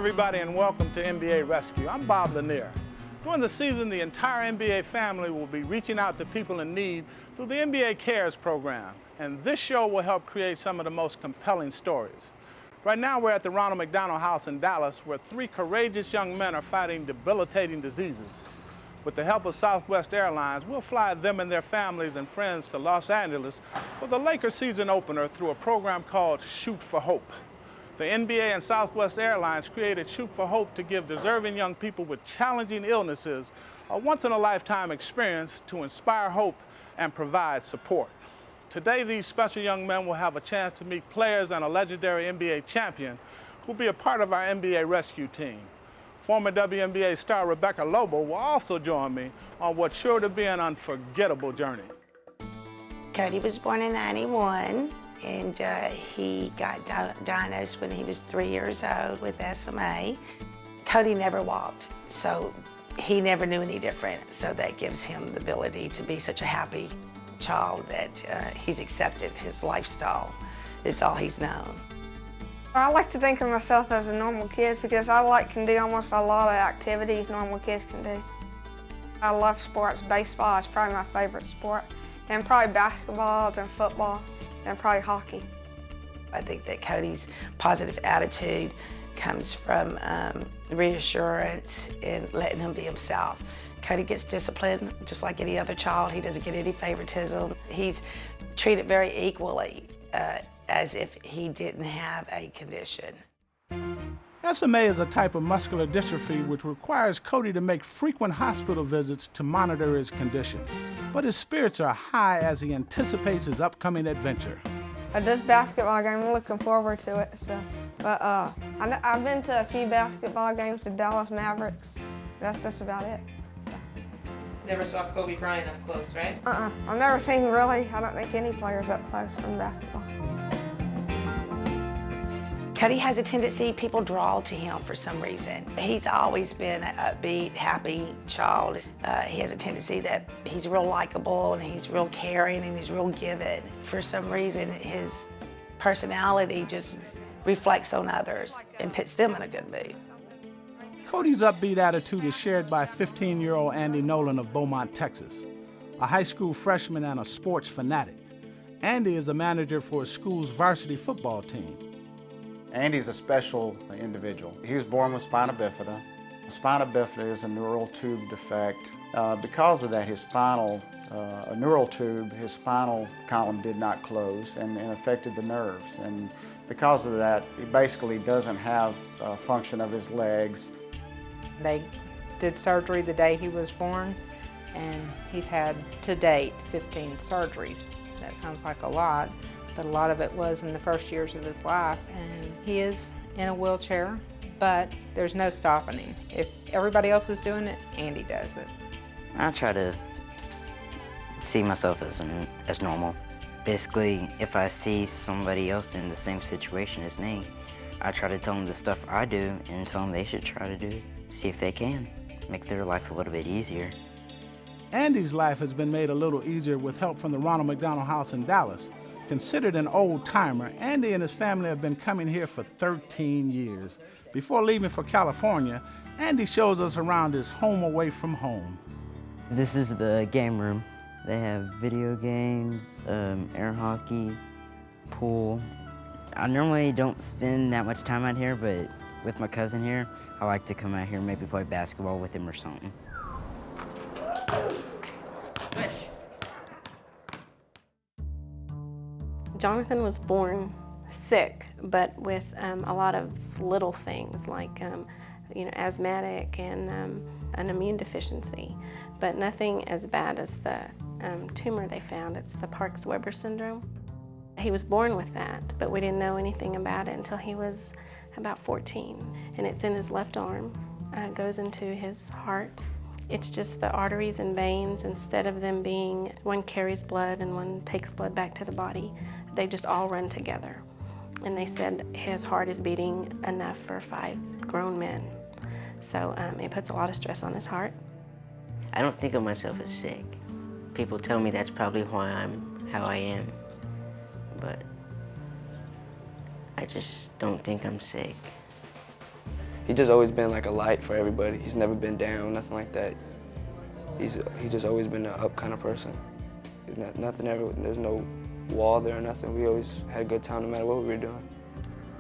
everybody, and welcome to NBA Rescue. I'm Bob Lanier. During the season, the entire NBA family will be reaching out to people in need through the NBA Cares program, and this show will help create some of the most compelling stories. Right now, we're at the Ronald McDonald house in Dallas, where 3 courageous young men are fighting debilitating diseases. With the help of Southwest Airlines, we'll fly them and their families and friends to Los Angeles for the Lakers Saeson Opener through a program called Shoot for Hope. The NBA and Southwest Airlines created Shoot for Hope to give deserving young people with challenging illnesses a once-in-a-lifetime experience to inspire hope and provide support. Today, these special young men will have a chance to meet players and a legendary NBA champion who will be a part of our NBA rescue team. Former WNBA star Rebecca Lobo will also join me on what's sure to be an unforgettable journey. Cody was born in '91, and he got diagnosed when he was 3 years old with SMA. Cody never walked, so he never knew any different. So that gives him the ability to be such a happy child that he's accepted his lifestyle. It's all he's known. I like to think of myself as a normal kid because I can do almost a lot of activities normal kids can do. I love sports. Baseball is probably my favorite sport, and probably basketball and football, and probably hockey. I think that Cody's positive attitude comes from reassurance and letting him be himself. Cody gets disciplined just like any other child. He doesn't get any favoritism. He's treated very equally as if he didn't have a condition. SMA is a type of muscular dystrophy which requires Cody to make frequent hospital visits to monitor his condition. But his spirits are high as he anticipates his upcoming adventure. This basketball game, I'm looking forward to it. But I've been to a few basketball games, the Dallas Mavericks. That's just about it. Never saw Kobe Bryant up close, right? I've never seen really, I don't think any players up close from basketball. Cody has a tendency, people draw to him for some reason. He's always been an upbeat, happy child. He has a tendency that he's real likable and he's real caring and he's real giving. For some reason, his personality just reflects on others and puts them in a good mood. Cody's upbeat attitude is shared by 15-year-old Andy Nolan of Beaumont, Texas, a high school freshman and a sports fanatic. Andy is a manager for his school's varsity football team. Andy's a special individual. He was born with spina bifida. Spina bifida is a neural tube defect. Because of that, his spinal column did not close and affected the nerves. And because of that, he basically doesn't have function of his legs. They did surgery the day he was born, and he's had, to date, 15 surgeries. That sounds like a lot, but a lot of it was in the first years of his life. And he is in a wheelchair, but there's no stopping him. If everybody else is doing it, Andy does it. I try to see myself as normal. Basically, if I see somebody else in the same situation as me, I try to tell them the stuff I do and tell them they should try to do it. See if they can make their life a little bit easier. Andy's life has been made a little easier with help from the Ronald McDonald house in Dallas. Considered an old-timer, Andy and his family have been coming here for 13 years. Before leaving for California, Andy shows us around his home away from home. This is the game room. They have video games, air hockey, pool. I normally don't spend that much time out here, but with my cousin here, I like to come out here and maybe play basketball with him or something. Jonathan was born sick, but with a lot of little things like asthmatic and an immune deficiency, but nothing as bad as the tumor they found. It's the Parkes-Weber syndrome. He was born with that, but we didn't know anything about it until he was about 14, and it's in his left arm, goes into his heart. It's just the arteries and veins, instead of them being, one carries blood and one takes blood back to the body, they just all run together. And they said his heart is beating enough for 5 grown men. So it puts a lot of stress on his heart. I don't think of myself as sick. People tell me that's probably why I'm how I am, but I just don't think I'm sick. He's just always been like a light for everybody. He's never been down, nothing like that. He's just always been an up kind of person. Nothing ever, there's no wall there or nothing. We always had a good time no matter what we were doing.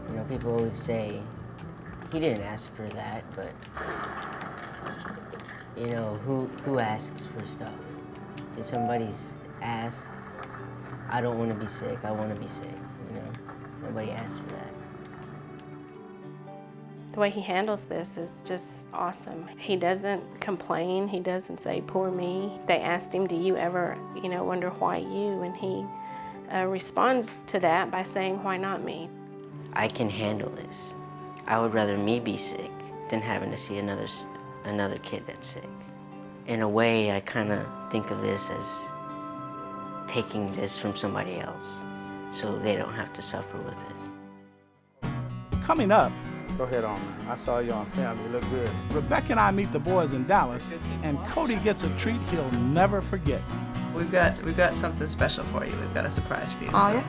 You know, people always say, he didn't ask for that, but, you know, who asks for stuff? Did somebody ask, I don't want to be sick, I want to be sick, you know? Nobody asked for that. The way he handles this is just awesome. He doesn't complain, he doesn't say, poor me. They asked him, do you ever, you know, wonder why you? And he responds to that by saying, why not me? I can handle this. I would rather me be sick than having to see another kid that's sick. In a way, I kind of think of this as taking this from somebody else so they don't have to suffer with it. Coming up, go ahead on, man. I saw you on film, you look good. Rebecca and I meet the boys in Dallas, and Cody gets a treat he'll never forget. We've got something special for you. We've got a surprise for you. Oh, yeah?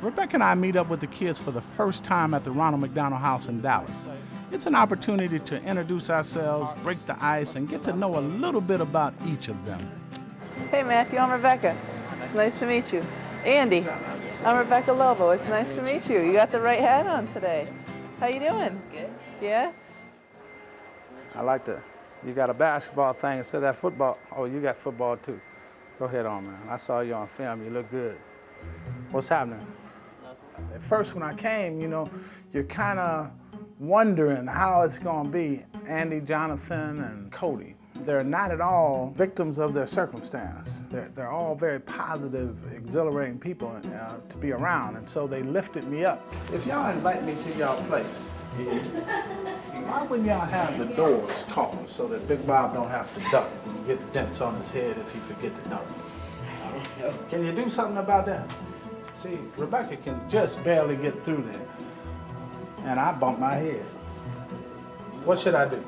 Rebecca and I meet up with the kids for the first time at the Ronald McDonald house in Dallas. It's an opportunity to introduce ourselves, break the ice, and get to know a little bit about each of them. Hey Matthew, I'm Rebecca. It's nice to meet you. Andy, I'm Rebecca Lobo. It's nice to meet you. You got the right hat on today. How you doing? Good. Yeah? I like the, you got a basketball thing instead of that football. Oh, you got football too. Go ahead on, man. I saw you on film, you look good. What's happening? At first when I came, you know, you're kind of wondering how it's going to be. Andy, Jonathan, and Cody, they're not at all victims of their circumstance. They're all very positive, exhilarating people to be around, and so they lifted me up. If y'all invite me to y'all place, why wouldn't y'all have the doors taller so that Big Bob don't have to duck and get dents on his head if he forget to duck? Can you do something about that? See, Rebecca can just barely get through there, and I bumped my head. What should I do?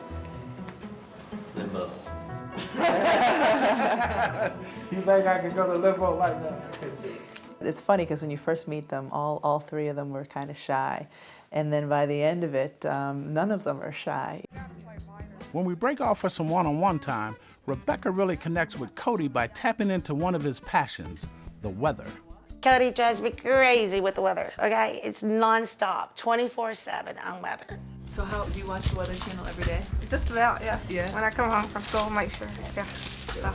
Limbo. You think I could go to limbo like that? It's funny because when you first meet them, all three of them were kind of shy. And then by the end of it, none of them are shy. When we break off for some one-on-one time, Rebecca really connects with Cody by tapping into one of his passions, the weather. Cody drives me crazy with the weather, okay? It's nonstop, 24/7 on weather. So how do you watch the Weather Channel every day? Just about, yeah. Yeah? When I come home from school, make sure, yeah.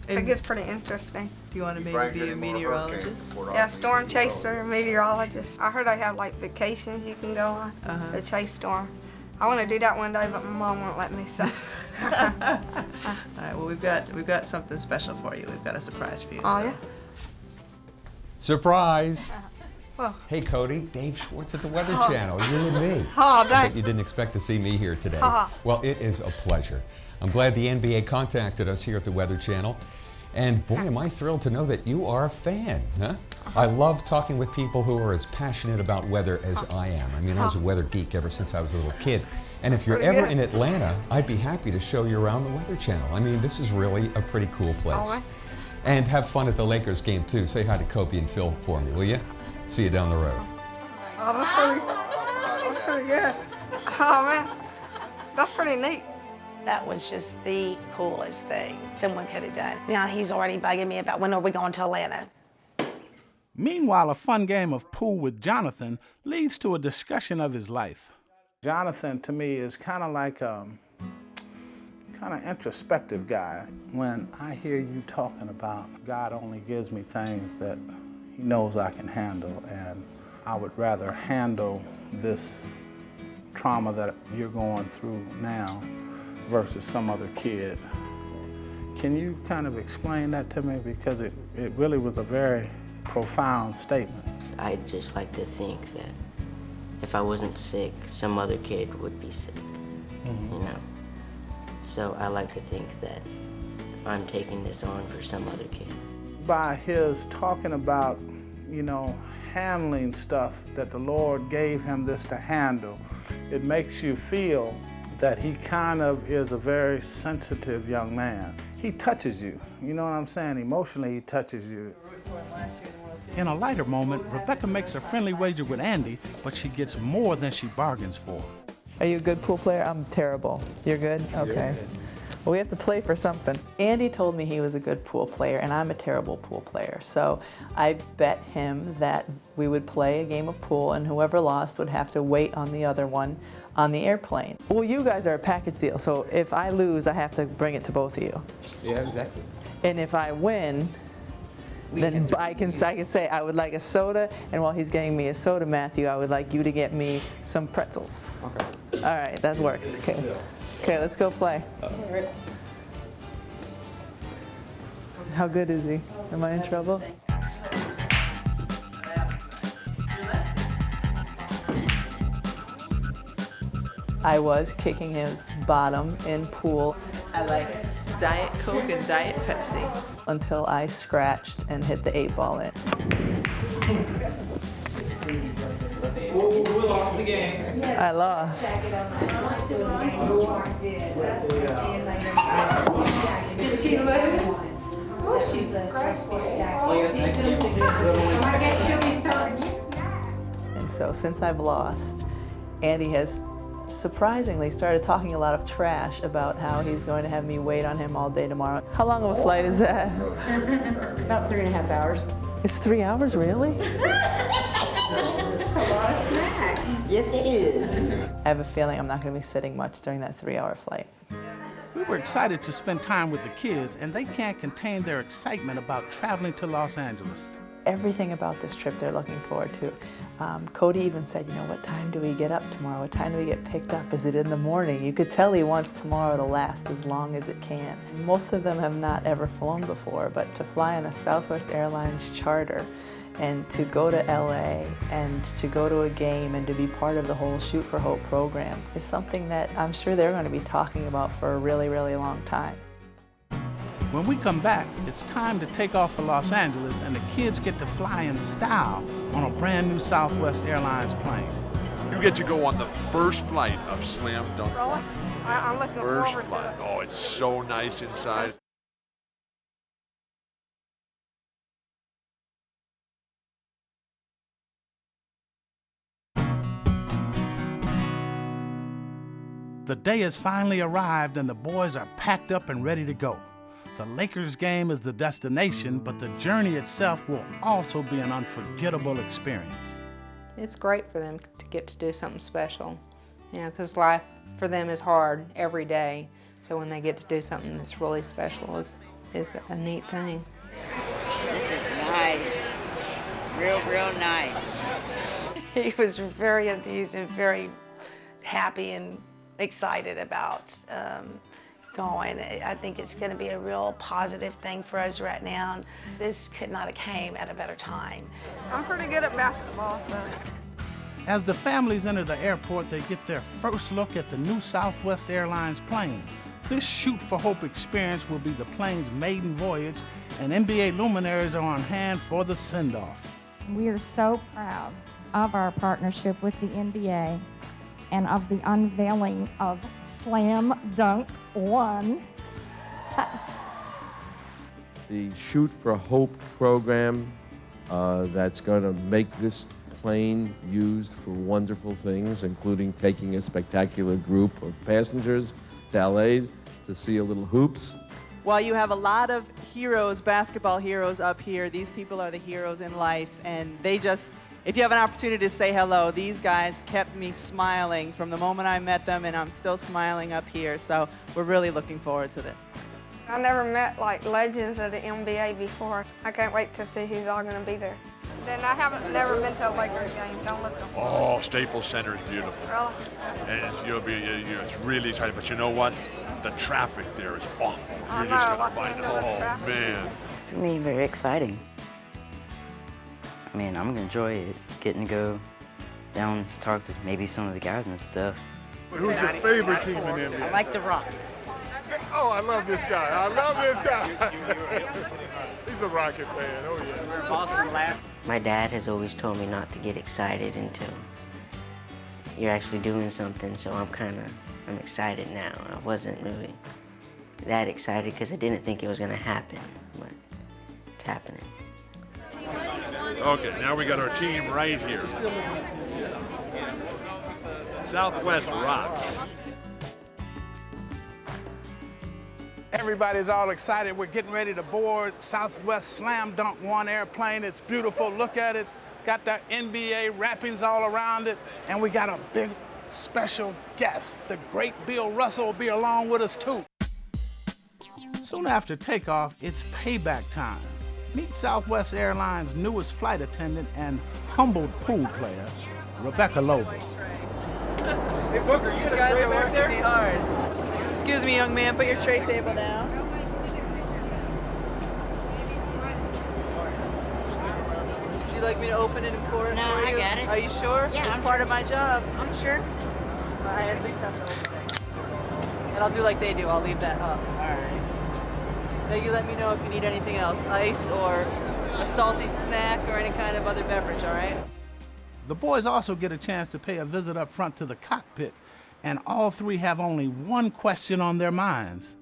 It gets pretty interesting. You want to maybe be a meteorologist? Yeah, storm chaser, meteorologist. I heard they have like vacations you can go on to chase storm. I want to do that one day, but my mom won't let me, so. All right, well, we've got something special for you. We've got a surprise for you. Oh, yeah? Surprise! Well. Hey Cody, Dave Schwartz at the Weather Channel, you and me. Oh, I dang. bet you didn't expect to see me here today. Well, it is a pleasure. I'm glad the NBA contacted us here at the Weather Channel. And boy, am I thrilled to know that you are a fan, huh? I love talking with people who are as passionate about weather as I am. I mean, I was a weather geek ever since I was a little kid. And if you're ever in Atlanta, I'd be happy to show you around the Weather Channel. I mean, this is really a pretty cool place. And have fun at the Lakers game too. Say hi to Kobe and Phil for me, will you? See you down the road. Oh, that's pretty good. Oh, man, that's pretty neat. That was just the coolest thing someone could have done. Now he's already bugging me about when are we going to Atlanta. Meanwhile, a fun game of pool with Jonathan leads to a discussion of his life. Jonathan, to me, is kind of like a kind of introspective guy. When I hear you talking about God only gives me things that he knows I can handle, and I would rather handle this trauma that you're going through now versus some other kid. Can you kind of explain that to me? Because it really was a very profound statement. I'd just like to think that if I wasn't sick, some other kid would be sick, you know? So I like to think that I'm taking this on for some other kid. By his talking about, you know, handling stuff that the Lord gave him this to handle, it makes you feel that he kind of is a very sensitive young man. he touches you. You know what I'm saying? Emotionally, he touches you. In a lighter moment, Rebecca makes a friendly wager with Andy, but she gets more than she bargains for. Are you a good pool player? I'm terrible. You're good? Okay. Well, we have to play for something. Andy told me he was a good pool player, and I'm a terrible pool player. So I bet him that we would play a game of pool, and whoever lost would have to wait on the other one on the airplane. Well, you guys are a package deal, so if I lose, I have to bring it to both of you. Yeah, exactly. And if I win, then I can say I would like a soda, and while he's getting me a soda, Matthew, I would like you to get me some pretzels. Okay. All right, that works. Okay. Okay, let's go play. All right. How good is he? Am I in trouble? I was kicking his bottom in pool. I like Diet Coke and Diet Pepsi until I scratched and hit the 8-ball in. We lost the game. I lost. Did she lose? Oh, she's scratched. I guess she'll be sorry. And so since I've lost, Andy has surprisingly started talking a lot of trash about how he's going to have me wait on him all day tomorrow. How long of a flight is that? About 3.5 hours. It's 3 hours, really? That's a lot of snacks. Yes, it is. I have a feeling I'm not going to be sitting much during that 3-hour flight. We were excited to spend time with the kids, and they can't contain their excitement about traveling to Los Angeles. Everything about this trip they're looking forward to. Cody even said, you know, what time do we get up tomorrow? What time do we get picked up? Is it in the morning? You could tell he wants tomorrow to last as long as it can. Most of them have not ever flown before, but to fly on a Southwest Airlines charter and to go to LA and to go to a game and to be part of the whole Shoot for Hope program is something that I'm sure they're going to be talking about for a really, really long time. When we come back, it's time to take off for Los Angeles, and the kids get to fly in style on a brand new Southwest Airlines plane. You get to go on the first flight of Slam Dunk. Really? I'm looking forward to it. Oh, it's so nice inside. The day has finally arrived, and the boys are packed up and ready to go. The Lakers game is the destination, but the journey itself will also be an unforgettable experience. It's great for them to get to do something special, you know, because life for them is hard every day. So when they get to do something that's really special is a neat thing. This is nice. Real nice. He was very enthused and very happy and excited about going. I think it's going to be a real positive thing for us right now. This could not have came at a better time. I'm pretty good at basketball, so. As the families enter the airport, they get their first look at the new Southwest Airlines plane. This Shoot for Hope experience will be the plane's maiden voyage, and NBA luminaries are on hand for the send-off. We are so proud of our partnership with the NBA and of the unveiling of Slam Dunk 1. The Shoot for Hope program that's going to make this plane used for wonderful things, including taking a spectacular group of passengers to LA to see a little hoops. Well, you have a lot of heroes, basketball heroes up here. These people are the heroes in life, and they just, if you have an opportunity to say hello, these guys kept me smiling from the moment I met them, and I'm still smiling up here, so we're really looking forward to this. I never met like legends of the NBA before. I can't wait to see who's all going to be there. Then I haven't never been to a Lakers game. Don't look them. Oh, Staples Center is beautiful. Really? And it's really exciting. But you know what? The traffic there is awful. I You're know, just Los gonna find Angeles oh traffic. man. It's gonna be very exciting. I mean, I'm gonna enjoy it, getting to go down, talk to maybe some of the guys and stuff. Who's your favorite team in the NBA? I like the Rockets. Oh, I love this guy. I love this guy. He's a Rocket fan. Oh, yeah. My dad has always told me not to get excited until you're actually doing something, so I'm excited now. I wasn't really that excited because I didn't think it was going to happen, but it's happening. Okay, now we got our team right here. Southwest rocks. Everybody's all excited. We're getting ready to board Southwest Slam Dunk One airplane. It's beautiful. Look at it. It's got the NBA wrappings all around it. And we got a big special guest. The great Bill Russell will be along with us too. Soon after takeoff, it's payback time. Meet Southwest Airlines' newest flight attendant and humbled pool player, Rebecca Lobo. Hey, Booker, these guys are working me hard. Excuse me, young man, put your tray table down. Would you like me to open it and pour it No, for you? I got it. Are you sure? Yeah, It's I'm part sure. of my job. I'm sure. I at least have to open it. And I'll do like they do. I'll leave that up. All right. Now you let me know if you need anything else, ice or a salty snack or any kind of other beverage, all right? The boys also get a chance to pay a visit up front to the cockpit, and all three have only one question on their minds.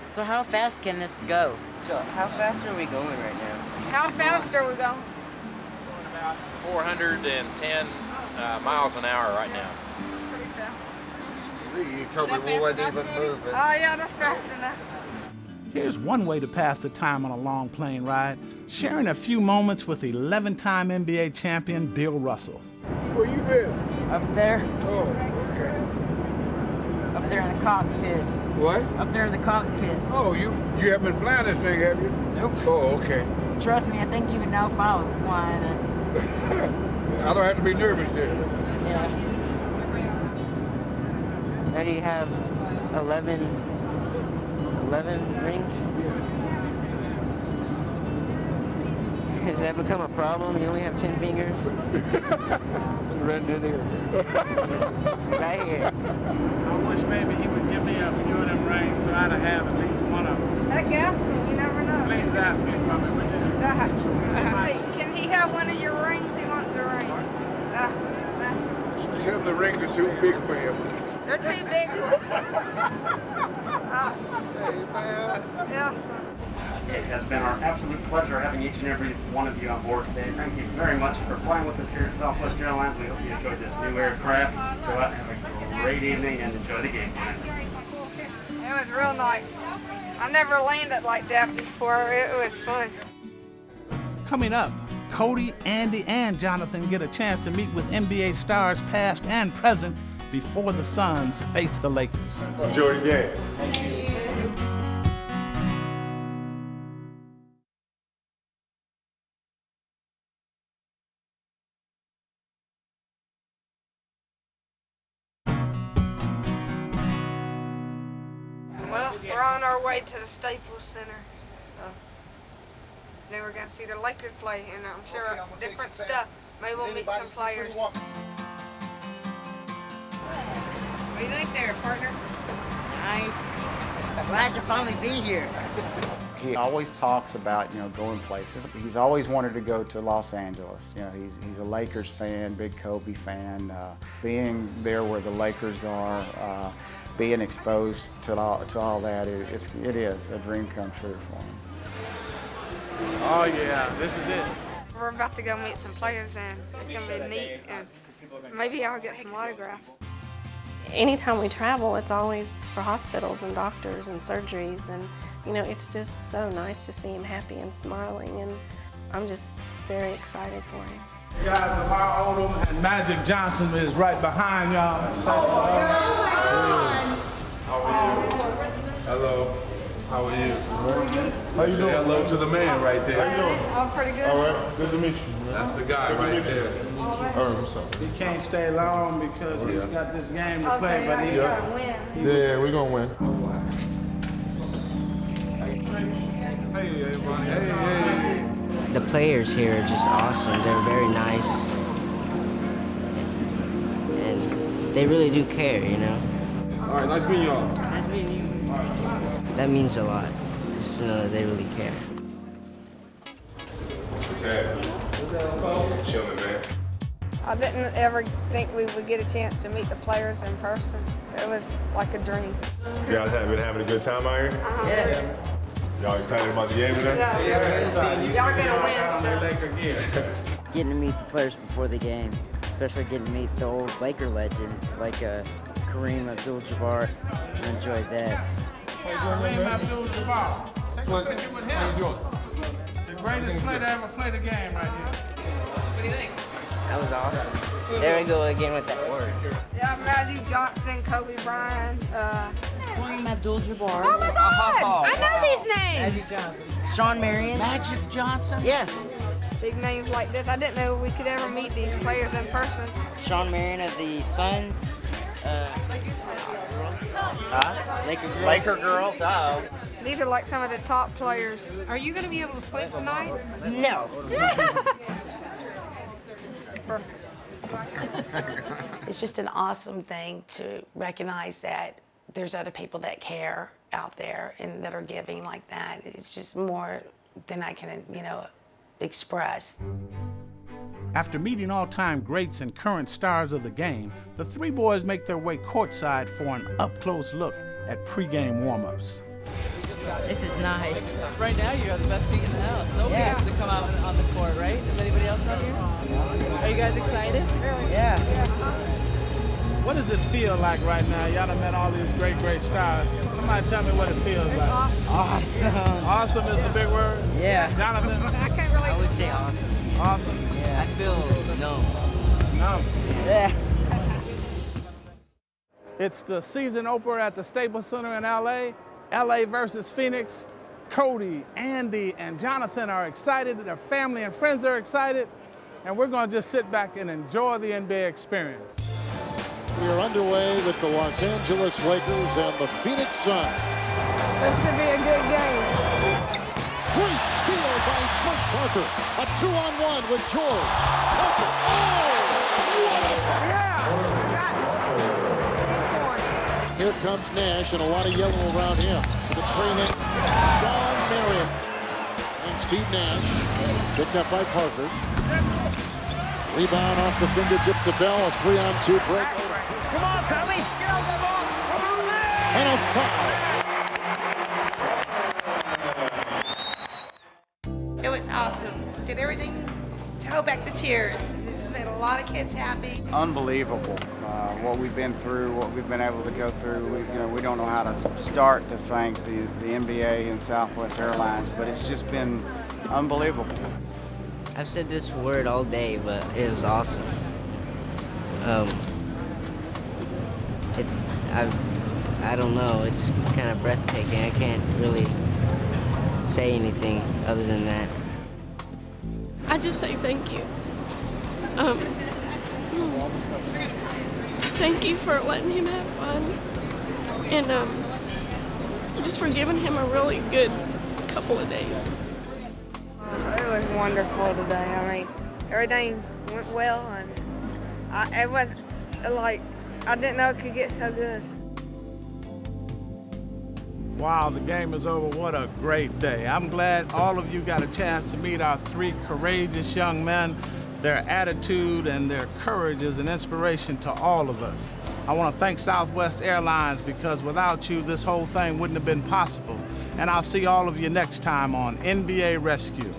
So how fast can this go? So how fast are we going right now? How fast are we going? 410 miles an hour right now. Pretty fast. You told me we wasn't even moving. Oh yeah, that's fast enough. Here's one way to pass the time on a long plane ride, sharing a few moments with 11-time NBA champion Bill Russell. Where you been? Up there. Oh, okay. Up there in the cockpit. What? Up there in the cockpit. Oh, you haven't been flying this thing, have you? Nope. Oh, okay. Trust me, I think even know if I was flying it. I don't have to be nervous then. Yeah. Now do you have 11 rings? Has that become a problem? You only have 10 fingers? Right here. Right here. I wish maybe he would give me a few of them rings so I'd have at least one of them. That gas one, you never know. Please ask him for me, would you? Hey, can he have one of your rings? He wants a ring. Tell him the rings are too big for him. They're too big for him. Hey, man. Yeah. It has been our absolute pleasure having each and every one of you on board today. Thank you very much for flying with us here at Southwest Airlines. We hope you enjoyed this new aircraft. Go out and have a great evening and enjoy the game tonight. It was real nice. I never landed like that before. It was fun. Coming up, Cody, Andy, and Jonathan get a chance to meet with NBA stars past and present before the Suns face the Lakers. Enjoy the game. Well, we're on our way to the Staples Center. Then we're going to see the Lakers play, and I'm sure different stuff. Maybe we'll meet some players. What do you think there, partner? Nice. Glad to finally be here. He always talks about, going places. He's always wanted to go to Los Angeles. He's a Lakers fan, big Kobe fan. Being there where the Lakers are, being exposed to all that, it is a dream come true for him. Oh yeah, this is it. We're about to go meet some players, and it's going to be neat, and maybe I'll get some autographs. Anytime we travel, it's always for hospitals and doctors and surgeries, and it's just so nice to see him happy and smiling, and I'm just very excited for him. Guys, Lamar Odom and Magic Johnson is right behind y'all. Hello. How are you? How you doing? Hello to the man right there. How you doing? I'm pretty good. All right. Good to meet you. That's the guy right there. What's up? He can't stay long because he's got this game to play, but he gotta win. Yeah, we're going to win. Hey, everybody. Hey. The players here are just awesome. They're very nice. And they really do care, All right, nice meeting y'all. Nice meeting you. That means a lot, just to know that they really care. What's happening? Chilling, man. I didn't ever think we would get a chance to meet the players in person. It was like a dream. You guys have been having a good time out here? Yeah. Y'all excited about the game today? Y'all gonna win. Getting to meet the players before the game, especially getting to meet the old Laker legends like Kareem Abdul-Jabbar. I enjoyed that. Kareem Abdul-Jabbar. Take a picture with him. The greatest player to ever play the game right here. What do you think? That was awesome. There we go again with that word. Yeah, Matthew Johnson, Kobe Bryant, Kareem Abdul-Jabbar. Oh my God! I know these names! Magic Johnson. Sean Marion. Magic Johnson? Yeah. Big names like this. I didn't know we could ever meet these players in person. Sean Marion of the Suns. Laker Girls. Laker Girls, uh-oh. These are like some of the top players. Are you going to be able to sleep tonight? No. Perfect. It's just an awesome thing to recognize that there's other people that care out there and that are giving like that. It's just more than I can, express. After meeting all-time greats and current stars of the game, the three boys make their way courtside for an up-close look at pregame warm-ups. This is nice. Right now, you have the best seat in the house. Nobody has to come out on the court, right? Is anybody else out here? Are you guys excited? Yeah. What does it feel like right now? Y'all done met all these great, great stars. Somebody tell me what it feels like. Awesome. Awesome is the big word? Yeah. Jonathan? I would say awesome. Awesome? Yeah. I feel numb. Numb? Yeah. It's the season opener at the Staples Center in LA. LA versus Phoenix. Cody, Andy, and Jonathan are excited. Their family and friends are excited. And we're going to just sit back and enjoy the NBA experience. We are underway with the Los Angeles Lakers and the Phoenix Suns. This should be a good game. Great steal by Smush Parker. A 2-on-1 with George. Parker. Oh! Here comes Nash and a lot of yellow around him. To the trailing Sean Marion. And Steve Nash. Picked up by Parker. Rebound off the fingertips of Bell. A 3-on-2 break. Come on, Kobe. Get on the ball. And a foul. It was awesome. Did everything to hold back the tears. It just made a lot of kids happy. Unbelievable. What we've been through, what we've been able to go through. We don't know how to start to thank the NBA and Southwest Airlines, but it's just been unbelievable. I've said this word all day, but it was awesome. I don't know, it's kind of breathtaking. I can't really say anything other than that. I just say thank you. Thank you for letting him have fun, and just for giving him a really good couple of days. It was wonderful today. I mean, everything went well, and it was like I didn't know it could get so good. Wow, the game is over. What a great day. I'm glad all of you got a chance to meet our three courageous young men. Their attitude and their courage is an inspiration to all of us. I want to thank Southwest Airlines because without you, this whole thing wouldn't have been possible. And I'll see all of you next time on NBA Rescue.